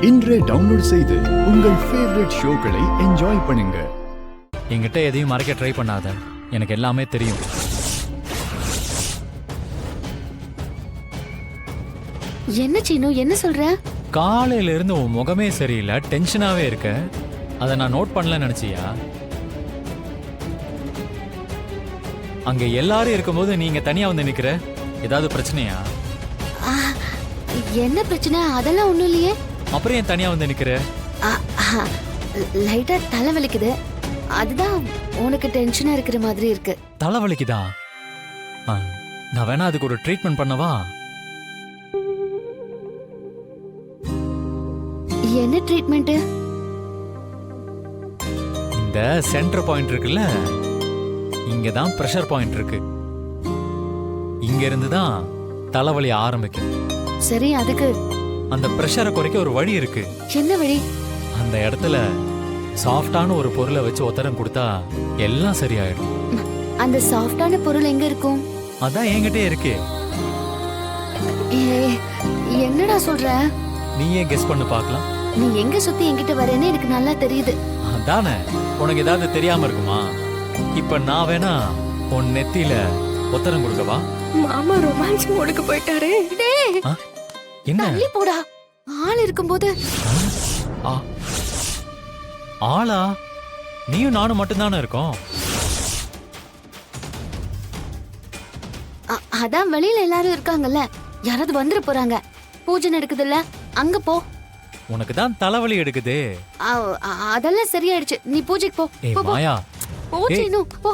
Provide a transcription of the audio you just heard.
இன்றே டவுன்லோட் செய்து உங்கள் ஃபேவரட் ஷோக்களை என்ஜாய் பண்ணுங்க. என்கிட்ட எதையும் மறைக்க ட்ரை பண்ணாத, எனக்கு எல்லாமே தெரியும். என்ன சீனு, என்ன சொல்ற? காலையில இருந்து உன் முகமே சரியில்லை, டென்ஷனாவே இருக்க. அதை நான் நோட் பண்ணல நினைச்சியா? அங்க எல்லாரும் இருக்கும்போது நீங்க தனியா வந்து நிக்கிற, ஏதாவது பிரச்சனையா? என்ன பிரச்சனை? அதெல்லாம் ஒண்ணும் இல்லையே. அப்புறம் ஏன் தனியா வந்து நிக்கிற? லைட்டா தலை வலிக்குது, அதுதான் உனக்கு டென்ஷனா இருக்கிற மாதிரி இருக்கு. தலை வலிக்குதா? நான் வேணா அதுக்கு ஒரு ட்ரீட்மெண்ட் பண்ணவா? என்ன ட்ரீட்மெண்ட்? இந்த சென்டர் பாயிண்ட் இருக்குல்ல, இங்கதான் பிரஷர் பாயிண்ட் இருக்கு. இங்க இருந்து தான் தலைவலி ஆரம்பிக்கும். சரி, அதுக்கு அந்த பிரஷரை குறைக்க ஒரு வழி இருக்கு. என்ன வழி? அந்த இடத்துல சாஃப்டான ஒரு பொருளை வச்சு ஒத்தரம் கொடுத்தா எல்லாம் சரியாயிடும். அந்த சாஃப்டான பொருள் எங்க இருக்கும்? அதான் என்கிட்டே இருக்கு. என்னடா சொல்ற? நீயே கெஸ் பண்ணு பார்க்கலாம். நீ எங்க சுத்தி என்கிட்ட வரேன்னு எனக்கு நல்லா தெரியுது. அதானே, உனக்கு ஏதாவது தெரியாம இருக்குமா? இப்ப நான் வேணா உன் நெத்தியில ஒத்தரம் கொடுக்கவா? மாமா ரொமான்ஸ் மோடுக்கு போயிட்டாரே. என்ன? தள்ளி போடா, ஆள் இருக்கும்போது. ஆளா? நீயும் நானும் மட்டும்தானே இருக்கோம். அதான் வெளியில எல்லாரும் இருக்காங்கல்ல, யாராவது வந்துட போறாங்க. பூஜை நடக்குதுல்ல, அங்க போ. உனக்கு தான் தலைவலி எடுக்குது. அதெல்லாம் சரியாயிடுச்சு, நீ பூஜைக்கு போ. ஏய் மாயா, போ சீனு, போ.